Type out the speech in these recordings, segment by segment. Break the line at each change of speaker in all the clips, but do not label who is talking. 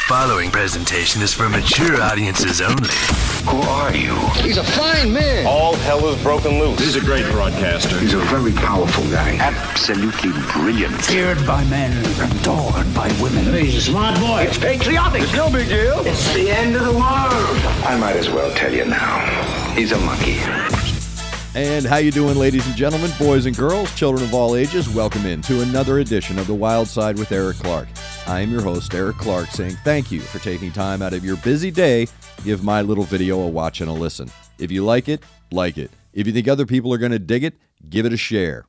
following presentation is for mature audiences only.
Who are you?
He's a fine man.
All hell is broken loose.
He's a great broadcaster.
He's a very powerful guy. Absolutely brilliant.
Feared by men, adored by women.
He's a smart boy. It's patriotic.
It's no big deal.
It's the end of the world. I might as well tell you now. He's a monkey.
And how you doing, ladies and gentlemen, boys and girls, children of all ages? Welcome in to another edition of The Wild Side with Eric Clark. I am your host, Eric Clark, saying thank you for taking time out of your busy day to give my little video a watch and a listen. If you like it, like it. If you think other people are going to dig it, give it a share.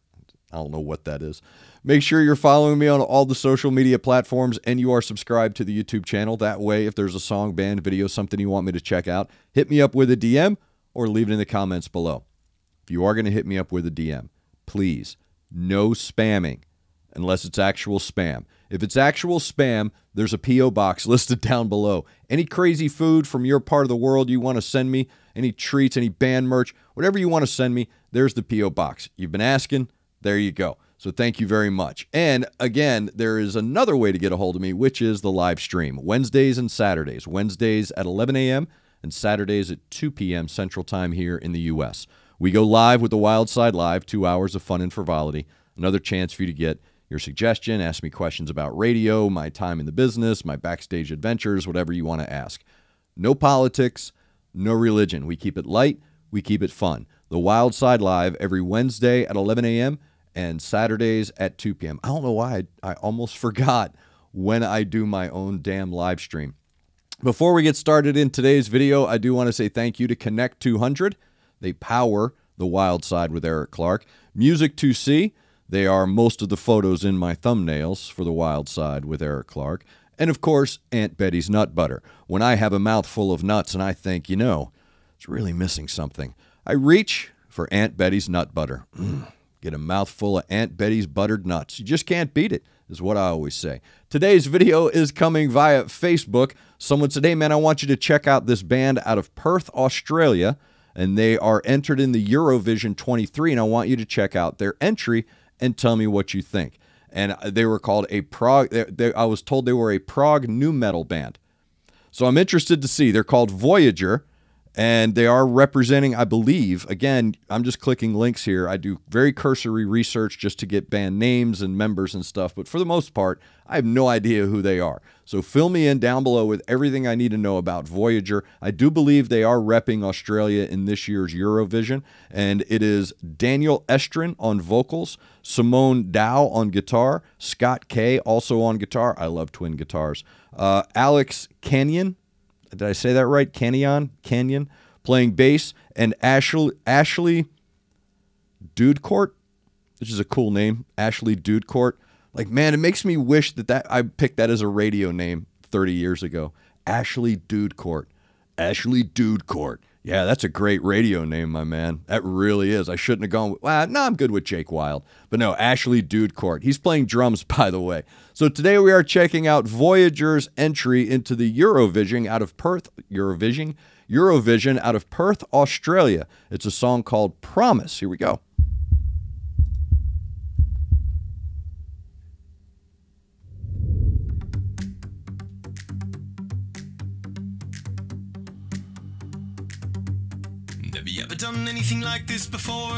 I don't know what that is. Make sure you're following me on all the social media platforms and you are subscribed to the YouTube channel. That way, if there's a song, band, video, something you want me to check out, hit me up with a DM or leave it in the comments below. If you are going to hit me up with a DM, please, no spamming unless it's actual spam. If it's actual spam, there's a P.O. box listed down below. Any crazy food from your part of the world you want to send me, any treats, any band merch, whatever you want to send me, there's the P.O. box. You've been asking, there you go. So thank you very much. And again, there is another way to get a hold of me, which is the live stream. Wednesdays and Saturdays. Wednesdays at 11 a.m. and Saturdays at 2 p.m. Central Time here in the U.S. We go live with the Wild Side Live, 2 hours of fun and frivolity. Another chance for you to get your suggestion, ask me questions about radio, my time in the business, my backstage adventures, whatever you want to ask. No politics, no religion. We keep it light, we keep it fun. The Wild Side Live every Wednesday at 11 a.m. and Saturdays at 2 p.m. I don't know why I almost forgot when I do my own damn live stream. Before we get started in today's video, I do want to say thank you to Connect 200. They power the Wild Side with Eric Clark. Music 2C, they are most of the photos in my thumbnails for the Wild Side with Eric Clark. And of course, Aunt Betty's Nut Butter. When I have a mouthful of nuts and I think, you know, it's really missing something, I reach for Aunt Betty's Nut Butter. Get a mouthful of Aunt Betty's buttered nuts. You just can't beat it, is what I always say. Today's video is coming via Facebook. Someone said, hey man, I want you to check out this band out of Perth, Australia. And they are entered in the Eurovision 23, and I want you to check out their entry and tell me what you think. And they were called a prog. I was told they were a prog nu metal band. So I'm interested to see. They're called Voyager, and they are representing, I believe, again, I'm just clicking links here. I do very cursory research just to get band names and members and stuff, but for the most part, I have no idea who they are. So fill me in down below with everything I need to know about Voyager. I do believe they are repping Australia in this year's Eurovision, and it is Daniel Estrin on vocals, Simone Dow on guitar, Scott Kay also on guitar. I love twin guitars. Alex Canyon, did I say that right? Canyon, playing bass, and Ashley Dudecourt, which is a cool name, Ashley Dudecourt. Like, man, it makes me wish that I picked that as a radio name 30 years ago. Ashley Dudecourt. Ashley Dudecourt. Yeah, that's a great radio name, my man. That really is. I shouldn't have gone with, no, I'm good with Jake Wild. But no, Ashley Dudecourt. He's playing drums, by the way. So today we are checking out Voyager's entry into the Eurovision out of Perth, Eurovision out of Perth, Australia. It's a song called Promise. Here we go.
Have you ever done anything like this before?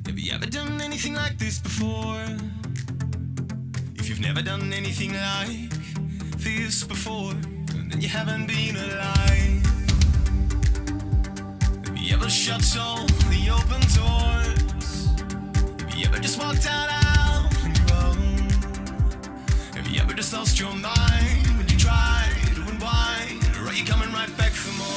Have you ever done anything like this before? If you've never done anything like this before, then you haven't been alive. Have you ever shut all the open doors? Have you ever just walked out on your own? Have you ever just lost your mind when you tried to unwind? Or are you coming right back for more?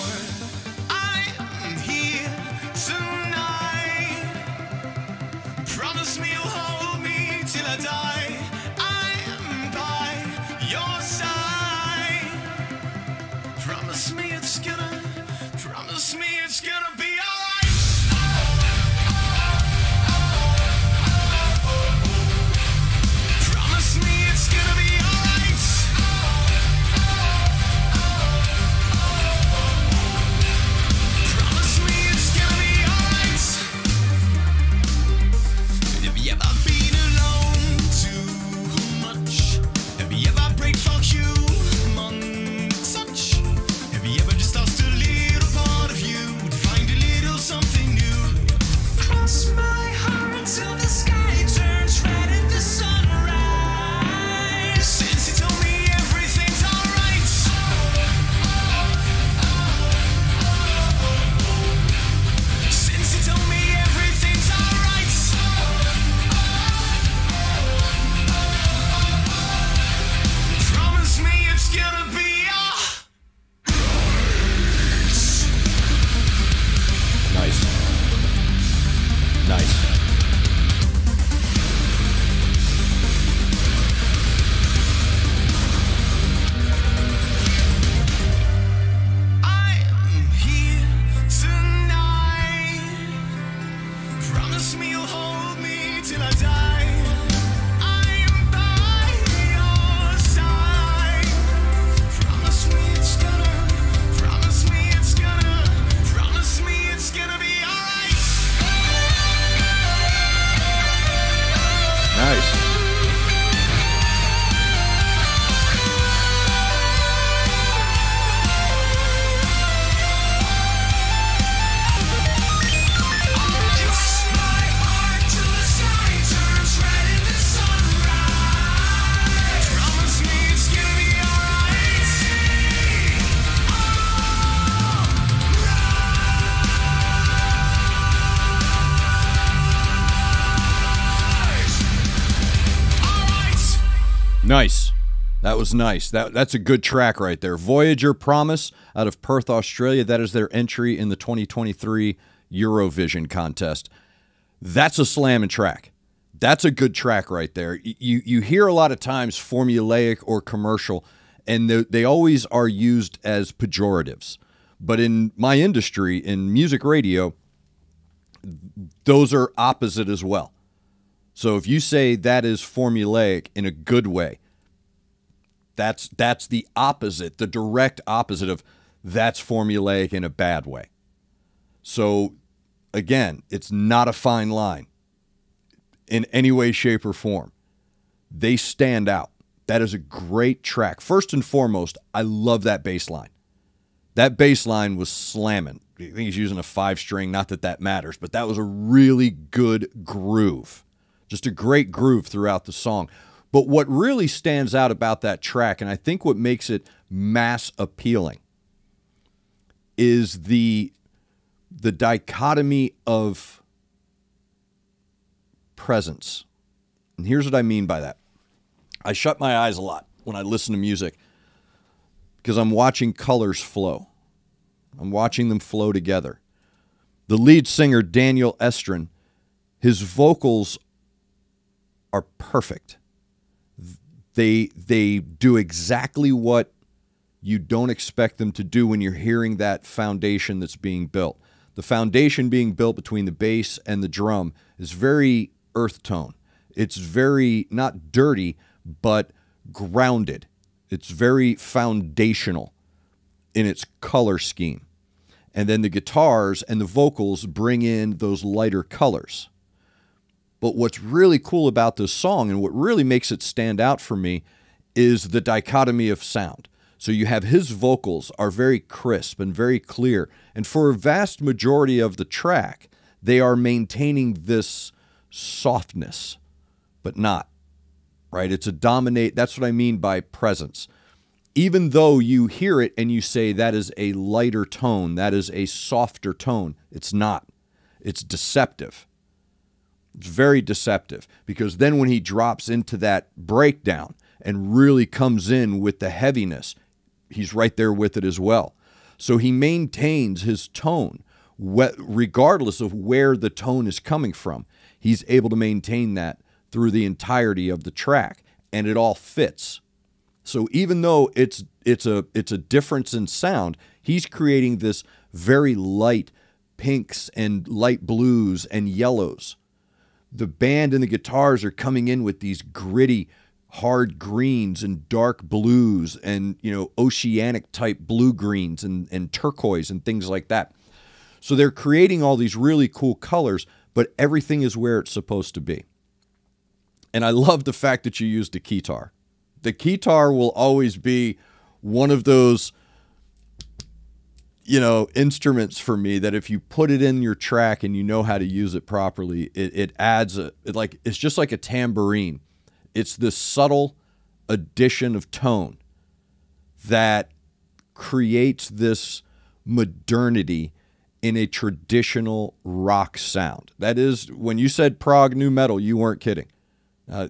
Promise me you'll hold me till I die. I'm by your side. Promise me it's gonna be alright. Promise me it's gonna be alright.
Nice. That was nice. That's a good track right there. Voyager Promise out of Perth, Australia. That is their entry in the 2023 Eurovision contest. That's a slamming track. That's a good track right there. You hear a lot of times formulaic or commercial, and they always are used as pejoratives. But in my industry, in music radio, those are opposite as well. So if you say that is formulaic in a good way, that's the opposite, the direct opposite of that's formulaic in a bad way. So again, it's not a fine line in any way, shape, or form. They stand out. That is a great track. First and foremost, I love that bass line. That bass line was slamming. I think he's using a 5-string, not that that matters, but that was a really good groove. Just a great groove throughout the song. But what really stands out about that track, and I think what makes it mass appealing, is the dichotomy of presence. And here's what I mean by that. I shut my eyes a lot when I listen to music because I'm watching colors flow. I'm watching them flow together. The lead singer, Daniel Estrin, his vocals are perfect. They do exactly what you don't expect them to do when you're hearing that foundation that's being built. The foundation being built between the bass and the drum is very earth tone. It's very, not dirty, but grounded. It's very foundational in its color scheme. And then the guitars and the vocals bring in those lighter colors. But what's really cool about this song and what really makes it stand out for me is the dichotomy of sound. So you have his vocals are very crisp and very clear. And for a vast majority of the track, they are maintaining this softness, but not, right? It's a dominate. That's what I mean by presence. Even though you hear it and you say that is a lighter tone, that is a softer tone, it's not. It's deceptive. It's very deceptive because then when he drops into that breakdown and really comes in with the heaviness, he's right there with it as well. So he maintains his tone regardless of where the tone is coming from. He's able to maintain that through the entirety of the track, and it all fits. So even though it's a difference in sound, he's creating this very light pinks and light blues and yellows. The band and the guitars are coming in with these gritty, hard greens and dark blues and, oceanic type blue greens and turquoise and things like that. So they're creating all these really cool colors, but everything is where it's supposed to be. And I love the fact that you used the keytar. The keytar will always be one of those, instruments for me that if you put it in your track and you know how to use it properly, it adds it's just like a tambourine. It's this subtle addition of tone that creates this modernity in a traditional rock sound. That is, when you said prog new metal, you weren't kidding.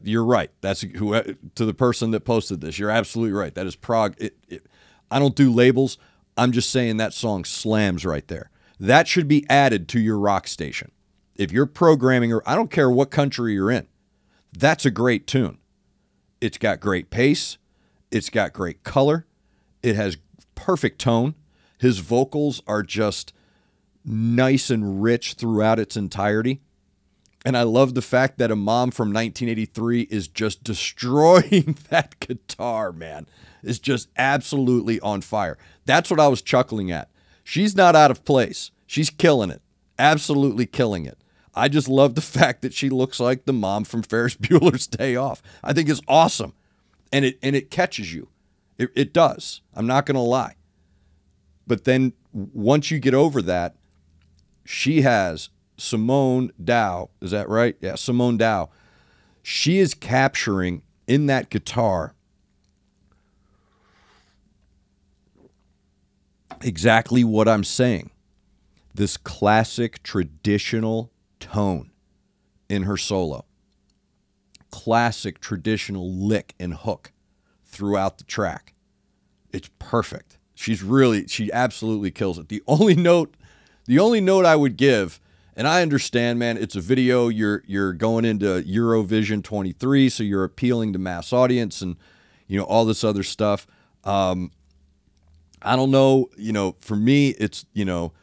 You're right. That's to the person that posted this. You're absolutely right. That is prog. I don't do labels. I'm just saying that song slams right there. That should be added to your rock station. If you're programming, or I don't care what country you're in, that's a great tune. It's got great pace. It's got great color. It has perfect tone. His vocals are just nice and rich throughout its entirety. And I love the fact that a mom from 1983 is just destroying that guitar, man. It's just absolutely on fire. That's what I was chuckling at. She's not out of place. She's killing it. Absolutely killing it. I just love the fact that she looks like the mom from Ferris Bueller's Day Off. I think it's awesome. And it catches you. It does. I'm not going to lie. But then once you get over that, she has Simone Dow. Is that right? Yeah, Simone Dow. She is capturing in that guitar exactly what I'm saying. This classic traditional tone in her solo. Classic traditional lick and hook. throughout the track. It's perfect. She absolutely kills it. The only note I would give, and I understand, man, it's a video, you're going into Eurovision 23, so you're appealing to mass audience and, you know, all this other stuff. I don't know, you know, for me, it's, you know,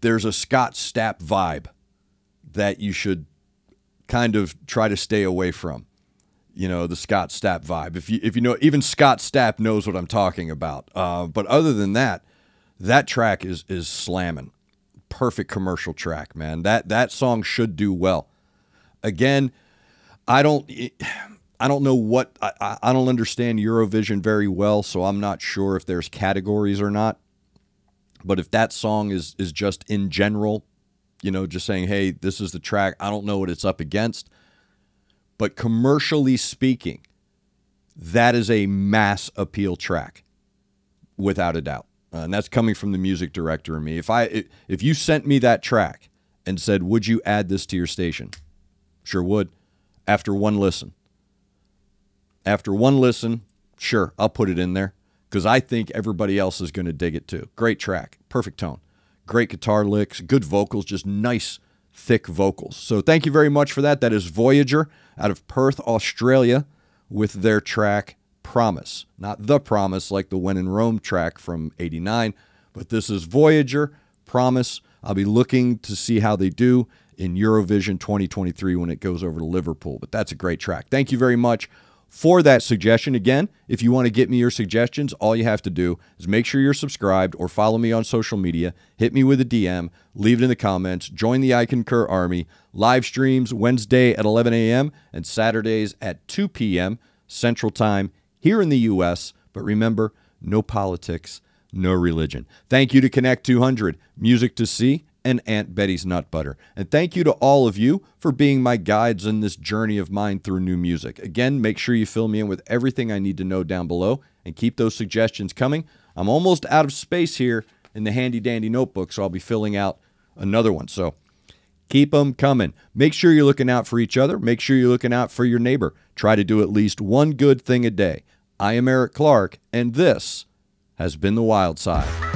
there's a Scott Stapp vibe that you should kind of try to stay away from. You know, the Scott Stapp vibe. If you know, even Scott Stapp knows what I'm talking about. But other than that, that track is slamming. Perfect commercial track, man. That song should do well. Again, I don't know what I don't understand Eurovision very well, so I'm not sure if there's categories or not. But if that song is just in general, you know, just saying, hey, this is the track, I don't know what it's up against. But commercially speaking, that is a mass appeal track, without a doubt. And that's coming from the music director in me. If you sent me that track and said, would you add this to your station? Sure would. After one listen. After one listen, sure, I'll put it in there because I think everybody else is going to dig it too. Great track. Perfect tone. Great guitar licks. Good vocals. Just nice, thick vocals. So thank you very much for that. That is Voyager out of Perth, Australia, with their track Promise. Not The Promise like the When in Rome track from '89, but this is Voyager, Promise. I'll be looking to see how they do in Eurovision 2023 when it goes over to Liverpool, but that's a great track. Thank you very much for that suggestion. Again, if you want to get me your suggestions, all you have to do is make sure you're subscribed or follow me on social media, hit me with a DM, leave it in the comments, join the I Concur Army, live streams Wednesday at 11 a.m. and Saturdays at 2 p.m. Central Time here in the U.S., but remember, no politics, no religion. Thank you to Connect 200, Music to See, and Aunt Betty's Nut Butter. And thank you to all of you for being my guides in this journey of mine through new music. Again, make sure you fill me in with everything I need to know down below and keep those suggestions coming. I'm almost out of space here in the handy-dandy notebook, so I'll be filling out another one. So keep them coming. Make sure you're looking out for each other. Make sure you're looking out for your neighbor. Try to do at least one good thing a day. I am Eric Clark, and this has been The Wild Side.